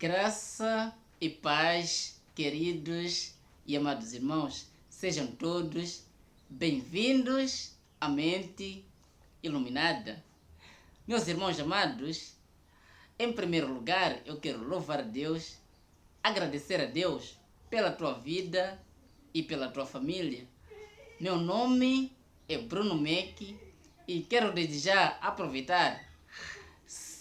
Graça e paz, queridos e amados irmãos, sejam todos bem-vindos à Mente Iluminada. Meus irmãos amados, em primeiro lugar, eu quero louvar a Deus, agradecer a Deus pela tua vida e pela tua família. Meu nome é Bruno Meck e quero desde já aproveitar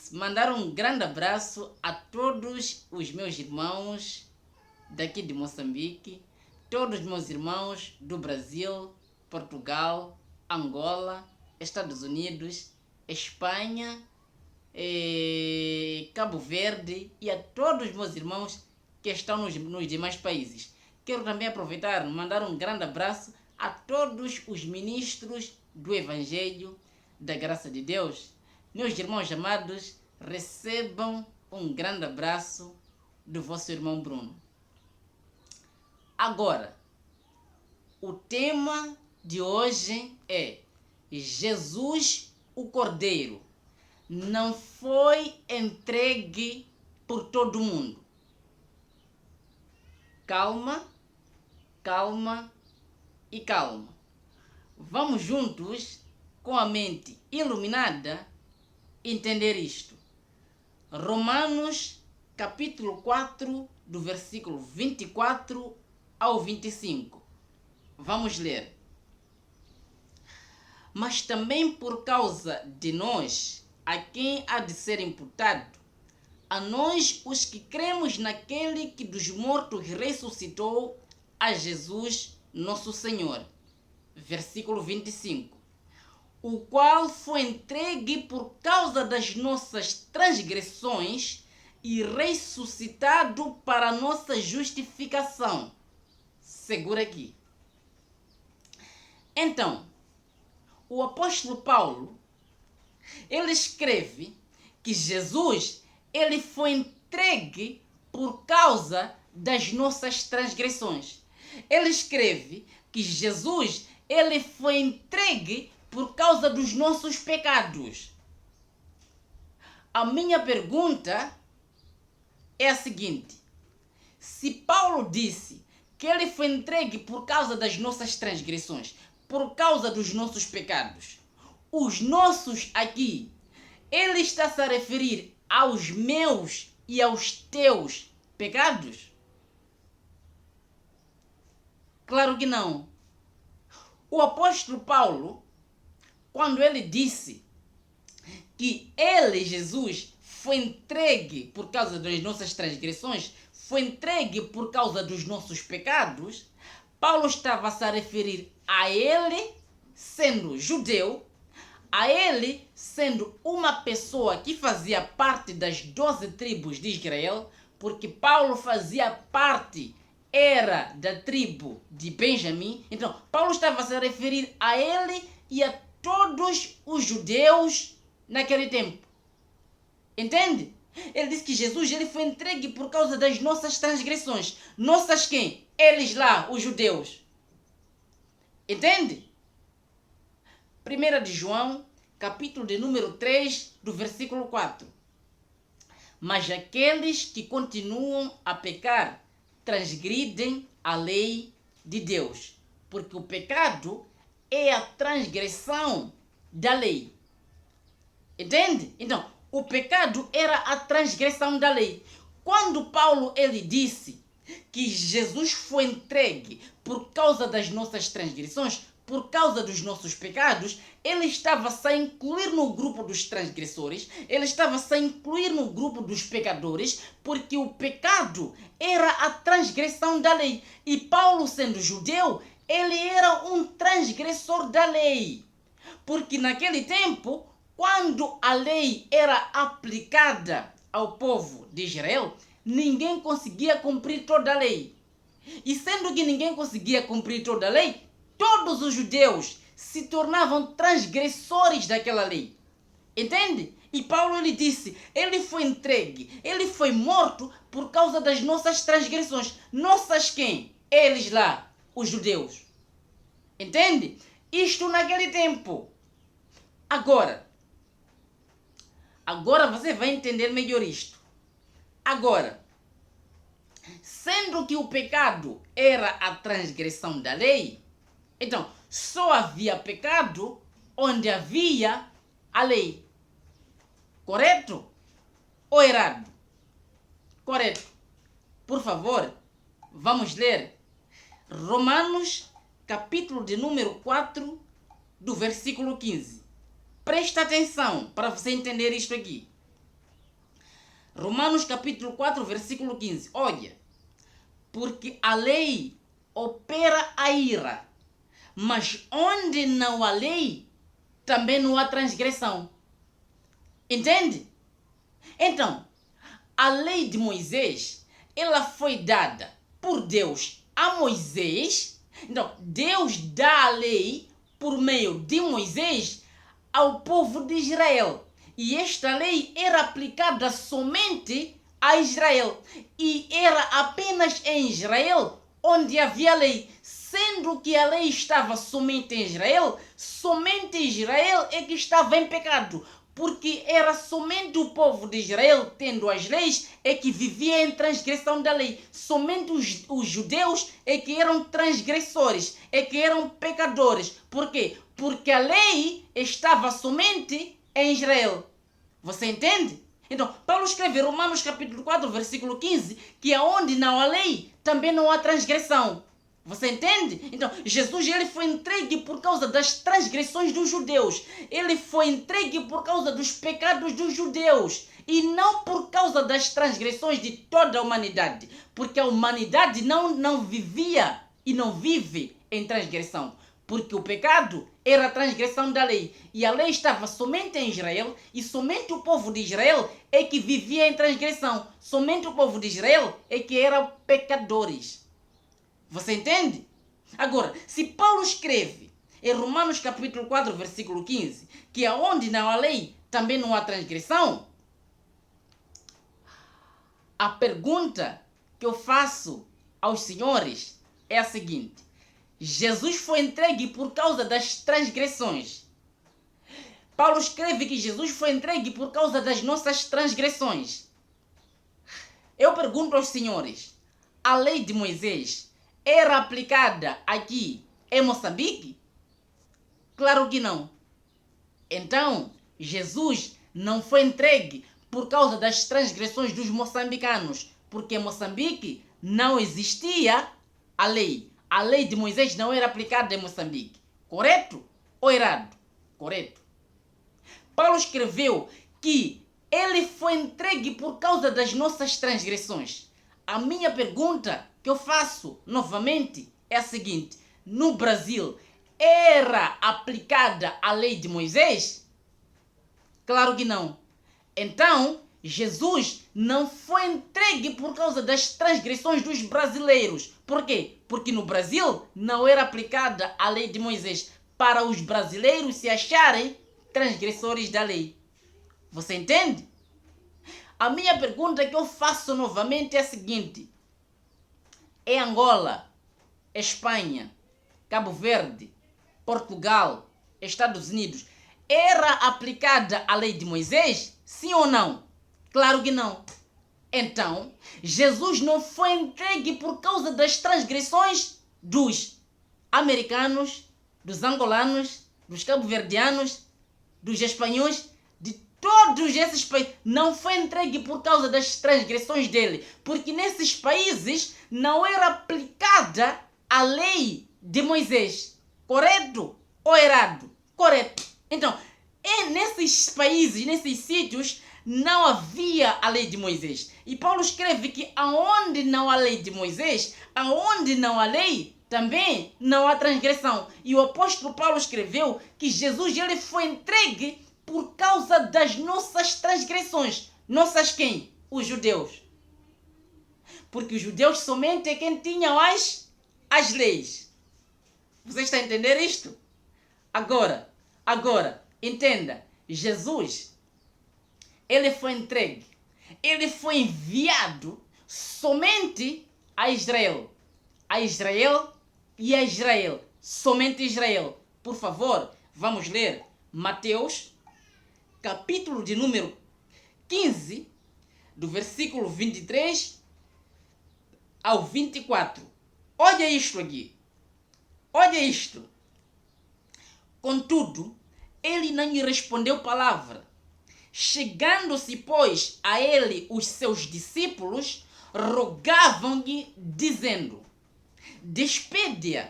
mandar um grande abraço a todos os meus irmãos daqui de Moçambique, todos os meus irmãos do Brasil, Portugal, Angola, Estados Unidos, Espanha, Cabo Verde e a todos os meus irmãos que estão nos demais países. Quero também aproveitar e mandar um grande abraço a todos os ministros do Evangelho da Graça de Deus. Meus irmãos amados, recebam um grande abraço do vosso irmão Bruno. Agora, o tema de hoje é Jesus, o Cordeiro, não foi entregue por todo mundo. Calma, calma e calma. Vamos juntos, com a mente iluminada, entender isto. Romanos, capítulo 4, do versículo 24 ao 25. Vamos ler. Mas também por causa de nós, a quem há de ser imputado, a nós os que cremos naquele que dos mortos ressuscitou, a Jesus nosso Senhor. Versículo 25. O qual foi entregue por causa das nossas transgressões e ressuscitado para a nossa justificação. Segura aqui. Então, o apóstolo Paulo, ele escreve que Jesus, ele foi entregue por causa das nossas transgressões. Ele escreve que Jesus, ele foi entregue por causa dos nossos pecados. A minha pergunta é a seguinte: se Paulo disse que ele foi entregue por causa das nossas transgressões, por causa dos nossos pecados, os nossos aqui, ele está se a referir aos meus e aos teus pecados? Claro que não. O apóstolo Paulo, quando ele disse que ele, Jesus, foi entregue por causa das nossas transgressões, foi entregue por causa dos nossos pecados, Paulo estava se a referir a ele sendo judeu, a ele sendo uma pessoa que fazia parte das 12 tribos de Israel, porque Paulo fazia parte, era da tribo de Benjamim. Então, Paulo estava se a referir a ele e a todos os judeus naquele tempo. Entende? Ele disse que Jesus, ele foi entregue por causa das nossas transgressões. Nossas quem? Eles lá, os judeus. Entende? 1 de João, capítulo de número 3, do versículo 4. Mas aqueles que continuam a pecar transgridem a lei de Deus, porque o pecado é a transgressão da lei. Entende? Então, o pecado era a transgressão da lei. Quando Paulo ele disse que Jesus foi entregue por causa das nossas transgressões, por causa dos nossos pecados, ele estava a incluir no grupo dos transgressores, ele estava a incluir no grupo dos pecadores, porque o pecado era a transgressão da lei. E Paulo, sendo judeu, ele era um transgressor da lei. Porque naquele tempo, quando a lei era aplicada ao povo de Israel, ninguém conseguia cumprir toda a lei. E sendo que ninguém conseguia cumprir toda a lei, todos os judeus se tornavam transgressores daquela lei. Entende? E Paulo ele disse, ele foi entregue, ele foi morto por causa das nossas transgressões. Nossas quem? Eles lá, os judeus. Entende? Isto naquele tempo. Agora você vai entender melhor isto. Agora, sendo que o pecado era a transgressão da lei, então só havia pecado onde havia a lei. Correto ou errado? Correto. Por favor, vamos ler Romanos, capítulo de número 4, do versículo 15. Presta atenção para você entender isto aqui. Romanos, capítulo 4, versículo 15. Olha, porque a lei opera a ira, mas onde não há lei, também não há transgressão. Entende? Então, a lei de Moisés, ela foi dada por Deus a Moisés. Então, Deus dá a lei por meio de Moisés ao povo de Israel. E esta lei era aplicada somente a Israel. E era apenas em Israel onde havia lei. Sendo que a lei estava somente em Israel, somente Israel é que estava em pecado. Porque era somente o povo de Israel, tendo as leis, é que vivia em transgressão da lei. Somente os judeus é que eram transgressores, é que eram pecadores. Por quê? Porque a lei estava somente em Israel. Você entende? Então, Paulo escreve em Romanos capítulo 4, versículo 15, que aonde não há lei, também não há transgressão. Você entende? Então, Jesus ele foi entregue por causa das transgressões dos judeus. Ele foi entregue por causa dos pecados dos judeus. E não por causa das transgressões de toda a humanidade. Porque a humanidade não vivia e não vive em transgressão. Porque o pecado era a transgressão da lei. E a lei estava somente em Israel. E somente o povo de Israel é que vivia em transgressão. Somente o povo de Israel é que eram pecadores. Você entende? Agora, se Paulo escreve em Romanos capítulo 4, versículo 15, que aonde não há lei, também não há transgressão, a pergunta que eu faço aos senhores é a seguinte: Jesus foi entregue por causa das transgressões. Paulo escreve que Jesus foi entregue por causa das nossas transgressões. Eu pergunto aos senhores, a lei de Moisés era aplicada aqui em Moçambique? Claro que não. Então, Jesus não foi entregue por causa das transgressões dos moçambicanos, porque em Moçambique não existia a lei. A lei de Moisés não era aplicada em Moçambique. Correto ou errado? Correto. Paulo escreveu que ele foi entregue por causa das nossas transgressões. A minha pergunta que eu faço novamente é a seguinte: no Brasil era aplicada a lei de Moisés? Claro que não. Então, Jesus não foi entregue por causa das transgressões dos brasileiros. Por quê? Porque no Brasil não era aplicada a lei de Moisés para os brasileiros se acharem transgressores da lei. Você entende? A minha pergunta que eu faço novamente é a seguinte: é Angola, Espanha, Cabo Verde, Portugal, Estados Unidos, era aplicada a lei de Moisés? Sim ou não? Claro que não. Então, Jesus não foi entregue por causa das transgressões dos americanos, dos angolanos, dos cabo-verdianos, dos espanhóis, de todos esses países. Não foi entregue por causa das transgressões dele, porque nesses países não era aplicada a lei de Moisés. Correto ou errado? Correto. Então, nesses países, nesses sítios, não havia a lei de Moisés. E Paulo escreve que aonde não há lei de Moisés, aonde não há lei, também não há transgressão. E o apóstolo Paulo escreveu que Jesus ele foi entregue por causa das nossas transgressões. Nossas quem? Os judeus. Porque os judeus somente é quem tinham as leis. Você está a entender isto? Agora, entenda. Jesus, ele foi entregue. Ele foi enviado somente a Israel. A Israel e a Israel. Somente Israel. Por favor, vamos ler Mateus, capítulo de número 15, do versículo 23 ao 24. Olha isto aqui. Olha isto. Contudo, ele não lhe respondeu palavra. Chegando-se, pois, a ele os seus discípulos, rogavam-lhe, dizendo: despede-a,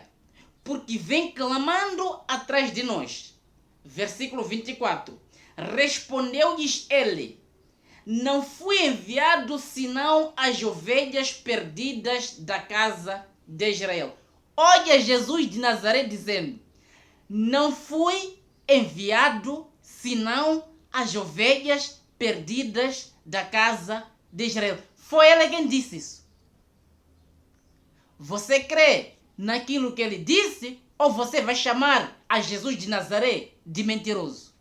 porque vem clamando atrás de nós. Versículo 24. Respondeu-lhes ele: não fui enviado senão às ovelhas perdidas da casa de Israel. Olha Jesus de Nazaré dizendo: não fui enviado senão às ovelhas perdidas da casa de Israel. Foi ele quem disse isso. Você crê naquilo que ele disse ou você vai chamar a Jesus de Nazaré de mentiroso?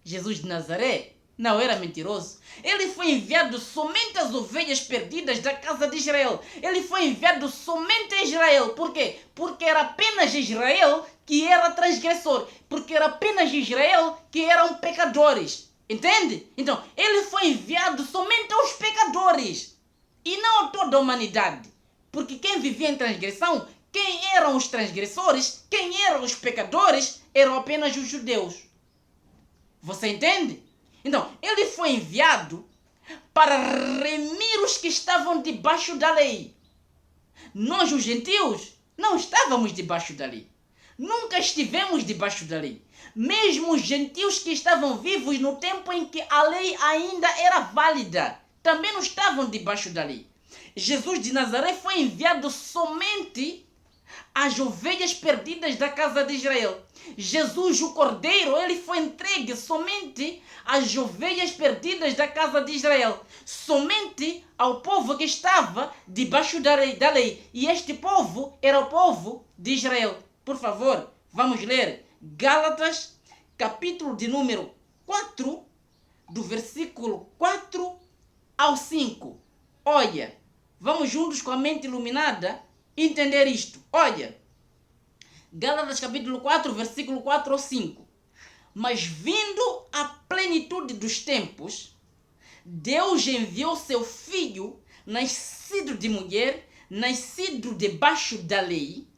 Jesus de Nazaré não era mentiroso. Ele foi enviado somente às ovelhas perdidas da casa de Israel. Ele foi enviado somente a Israel. Por quê? Porque era apenas Israel que era transgressor. Porque era apenas Israel que eram pecadores. Entende? Então, ele foi enviado somente aos pecadores. E não a toda a humanidade. Porque quem vivia em transgressão, quem eram os transgressores, quem eram os pecadores, eram apenas os judeus. Você entende? Então, ele foi enviado para remir os que estavam debaixo da lei. Nós, os gentios, não estávamos debaixo da lei. Nunca estivemos debaixo da lei. Mesmo os gentios que estavam vivos no tempo em que a lei ainda era válida, também não estavam debaixo da lei. Jesus de Nazaré foi enviado somente às ovelhas perdidas da casa de Israel. Jesus, o Cordeiro, ele foi entregue somente às ovelhas perdidas da casa de Israel. Somente ao povo que estava debaixo da lei. E este povo era o povo de Israel. Por favor, vamos ler Gálatas, capítulo de número 4, do versículo 4 ao 5. Olha, vamos juntos com a mente iluminada entender isto. Olha, Gálatas capítulo 4, versículo 4 ao 5. Mas vindo a plenitude dos tempos, Deus enviou seu Filho, nascido de mulher, nascido debaixo da lei,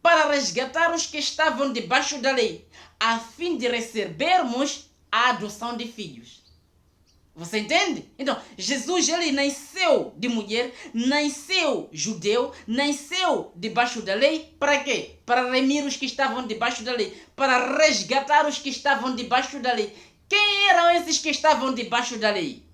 para resgatar os que estavam debaixo da lei, a fim de recebermos a adoção de filhos. Você entende? Então, Jesus, ele nasceu de mulher, nasceu judeu, nasceu debaixo da lei, para quê? Para remir os que estavam debaixo da lei, para resgatar os que estavam debaixo da lei. Quem eram esses que estavam debaixo da lei?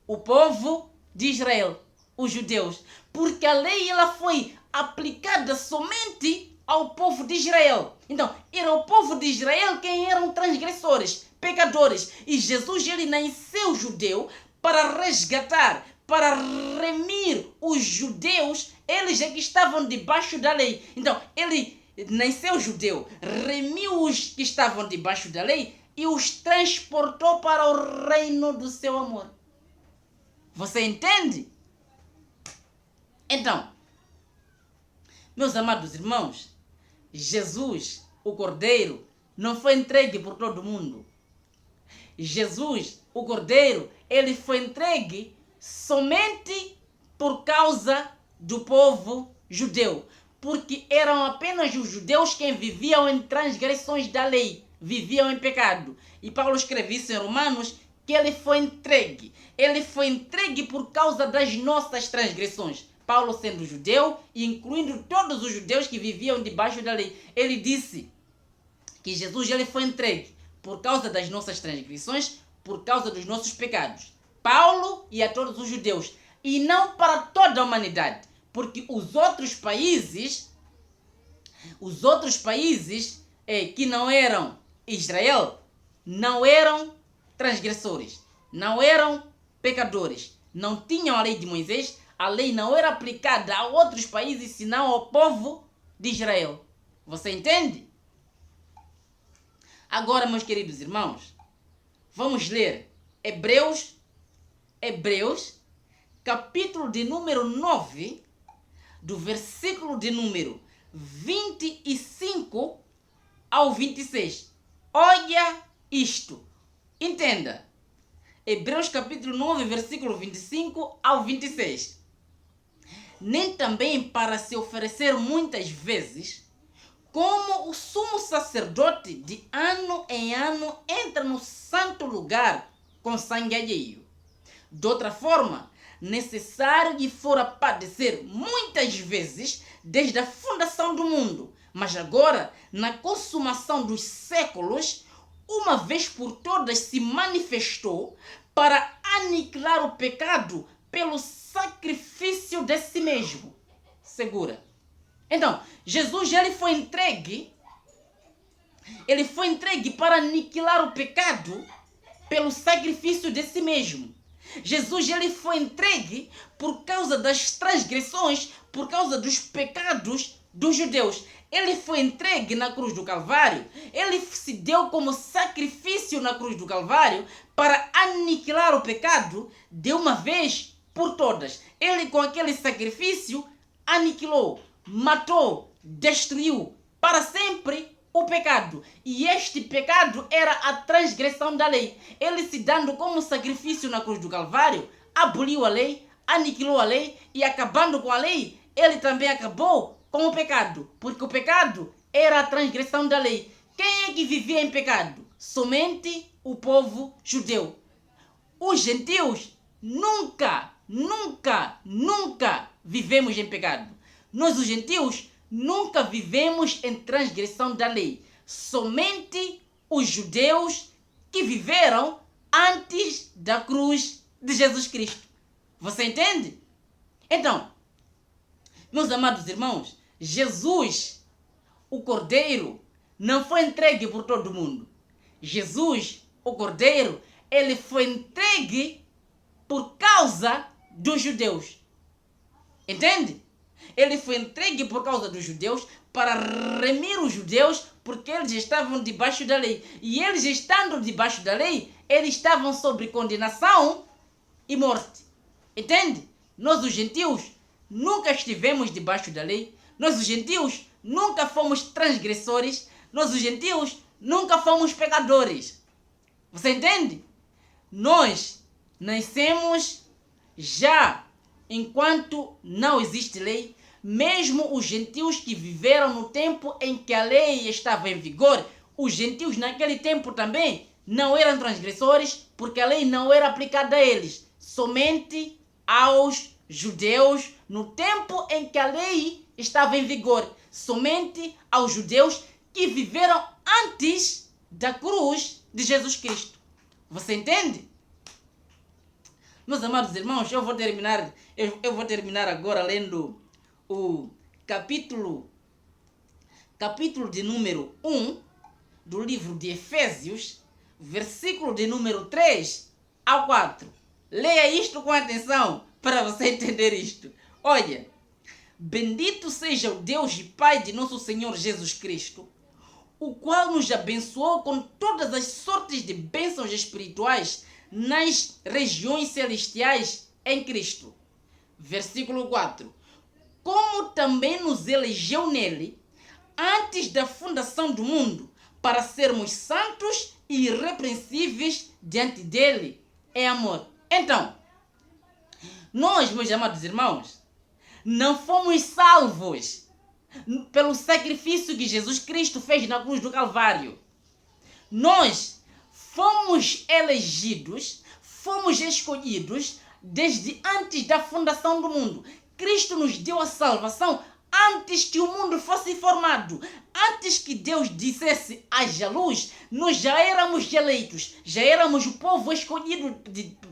O povo de Israel, os judeus. Porque a lei, ela foi aplicada somente ao povo de Israel. Então, era o povo de Israel quem eram transgressores, pecadores. E Jesus, ele nasceu judeu para resgatar, para remir os judeus, eles é que estavam debaixo da lei. Então, ele nasceu judeu, remiu os que estavam debaixo da lei e os transportou para o reino do seu amor. Você entende? Então, meus amados irmãos, Jesus, o Cordeiro, não foi entregue por todo mundo. Jesus, o Cordeiro, ele foi entregue somente por causa do povo judeu. Porque eram apenas os judeus quem viviam em transgressões da lei, viviam em pecado. E Paulo escreve isso em Romanos, que ele foi entregue. Ele foi entregue por causa das nossas transgressões. Paulo sendo judeu e incluindo todos os judeus que viviam debaixo da lei. Ele disse que Jesus, ele foi entregue por causa das nossas transgressões, por causa dos nossos pecados. Paulo e a todos os judeus. E não para toda a humanidade. Porque os outros países que não eram Israel, não eram transgressores, não eram pecadores, não tinham a lei de Moisés, a lei não era aplicada a outros países, senão ao povo de Israel. Você entende? Agora, meus queridos irmãos, vamos ler Hebreus, capítulo de número 9, do versículo de número 25 ao 26. Olha isto. Entenda. Hebreus capítulo 9, versículo 25 ao 26. nem também para se oferecer muitas vezes, como o sumo sacerdote de ano em ano entra no santo lugar com sangue alheio. De outra forma, necessário lhe fora padecer muitas vezes desde a fundação do mundo, mas agora, na consumação dos séculos, uma vez por todas se manifestou para aniquilar o pecado pelo sacrifício de si mesmo. Segura. Então, Jesus ele foi entregue para aniquilar o pecado pelo sacrifício de si mesmo. Jesus ele foi entregue por causa das transgressões, por causa dos pecados dos judeus. Ele foi entregue na cruz do Calvário. Ele se deu como sacrifício na cruz do Calvário para aniquilar o pecado de uma vez por todas. Ele com aquele sacrifício aniquilou, matou, destruiu para sempre o pecado. E este pecado era a transgressão da lei. Ele se dando como sacrifício na cruz do Calvário, aboliu a lei, aniquilou a lei e acabando com a lei, ele também acabou com o pecado. Porque o pecado era a transgressão da lei. Quem é que vivia em pecado? Somente o povo judeu. Os gentios nunca vivemos em pecado. Nós, os gentios, nunca vivemos em transgressão da lei. Somente os judeus que viveram antes da cruz de Jesus Cristo. Você entende? Então, meus amados irmãos, Jesus, o Cordeiro, não foi entregue por todo mundo. Jesus, o Cordeiro, ele foi entregue por causa dos judeus. Entende? Ele foi entregue por causa dos judeus para remir os judeus porque eles estavam debaixo da lei. E eles estando debaixo da lei, eles estavam sob condenação e morte. Entende? Nós os gentios nunca estivemos debaixo da lei. Nós os gentios nunca fomos transgressores. Nós os gentios nunca fomos pecadores. Você entende? Nós nascemos já enquanto não existe lei. Mesmo os gentios que viveram no tempo em que a lei estava em vigor, os gentios naquele tempo também não eram transgressores, porque a lei não era aplicada a eles, somente aos judeus no tempo em que a lei estava em vigor, somente aos judeus que viveram antes da cruz de Jesus Cristo. Você entende? Meus amados irmãos, eu vou terminar agora lendo o capítulo de número 1 do livro de Efésios, versículo de número 3 ao 4. Leia isto com atenção para você entender isto. Olha, bendito seja o Deus e Pai de nosso Senhor Jesus Cristo, o qual nos abençoou com todas as sortes de bênçãos espirituais nas regiões celestiais em Cristo. Versículo 4. Como também nos elegeu nele, antes da fundação do mundo, para sermos santos e irrepreensíveis diante dele, em amor. Então, nós, meus amados irmãos, não fomos salvos pelo sacrifício que Jesus Cristo fez na cruz do Calvário. Nós fomos elegidos, fomos escolhidos desde antes da fundação do mundo. Cristo nos deu a salvação antes que o mundo fosse formado. Antes que Deus dissesse haja luz, nós já éramos eleitos, já éramos o povo escolhido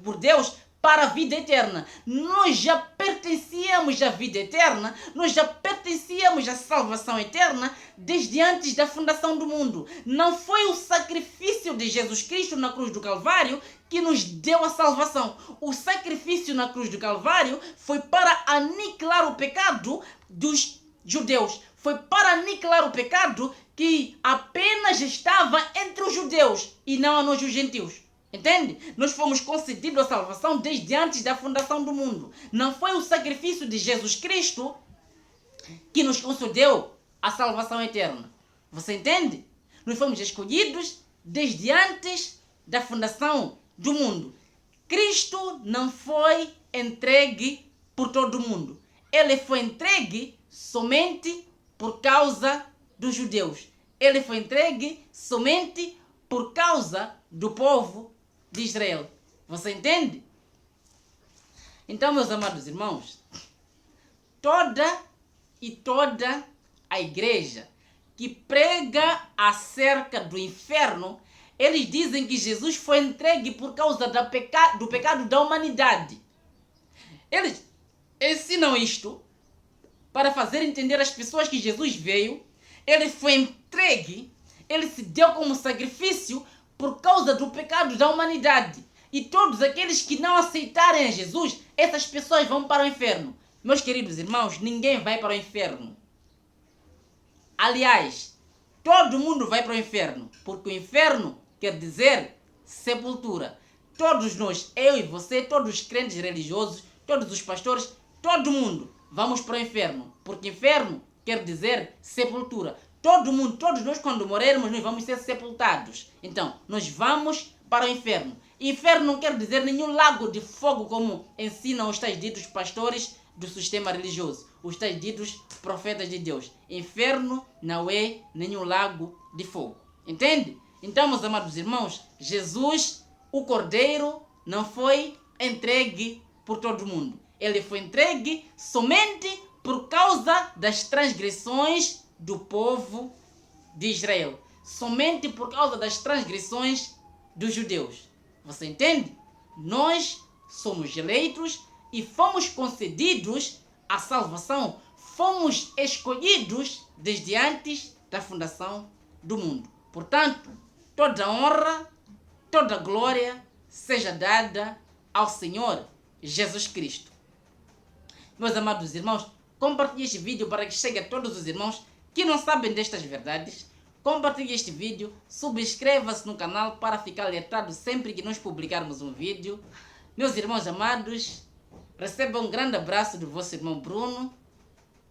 por Deus para a vida eterna. Nós já pertencíamos à vida eterna, nós já pertencíamos à salvação eterna desde antes da fundação do mundo. Não foi o sacrifício de Jesus Cristo na cruz do Calvário que nos deu a salvação. O sacrifício na cruz do Calvário foi para aniquilar o pecado dos judeus. Foi para aniquilar o pecado que apenas estava entre os judeus e não a nós os gentios. Entende? Nós fomos concedidos a salvação desde antes da fundação do mundo. Não foi o sacrifício de Jesus Cristo que nos concedeu a salvação eterna. Você entende? Nós fomos escolhidos desde antes da fundação do mundo. Cristo não foi entregue por todo mundo. ele foi entregue somente por causa dos judeus. Ele foi entregue somente por causa do povo de Israel. Você entende? Então, meus amados irmãos, toda a igreja que prega acerca do inferno, eles dizem que Jesus foi entregue por causa do pecado da humanidade. Eles ensinam isto para fazer entender às pessoas que Jesus veio, ele foi entregue, ele se deu como sacrifício por causa do pecado da humanidade. E todos aqueles que não aceitarem a Jesus, essas pessoas vão para o inferno. Meus queridos irmãos, ninguém vai para o inferno. Aliás, todo mundo vai para o inferno, porque o inferno quer dizer sepultura. Todos nós, eu e você, todos os crentes religiosos, todos os pastores, todo mundo vamos para o inferno, porque inferno quer dizer sepultura. Todo mundo, todos nós, quando morrermos, nós vamos ser sepultados. Então, nós vamos para o inferno. Inferno não quer dizer nenhum lago de fogo, como ensinam os tais ditos pastores do sistema religioso, os tais ditos profetas de Deus. Inferno não é nenhum lago de fogo. Entende? Então, meus amados irmãos, Jesus, o Cordeiro, não foi entregue por todo mundo. Ele foi entregue somente por causa das transgressões do povo de Israel. Somente por causa das transgressões dos judeus. Você entende? Nós somos eleitos e fomos concedidos a salvação. Fomos escolhidos desde antes da fundação do mundo. Portanto, toda honra, toda glória seja dada ao Senhor Jesus Cristo. Meus amados irmãos, compartilhe este vídeo para que chegue a todos os irmãos que não sabem destas verdades. Compartilhe este vídeo, subscreva-se no canal para ficar alertado sempre que nós publicarmos um vídeo. Meus irmãos amados, recebam um grande abraço do vosso irmão Bruno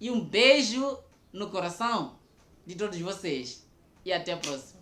e um beijo no coração de todos vocês. E até a próxima.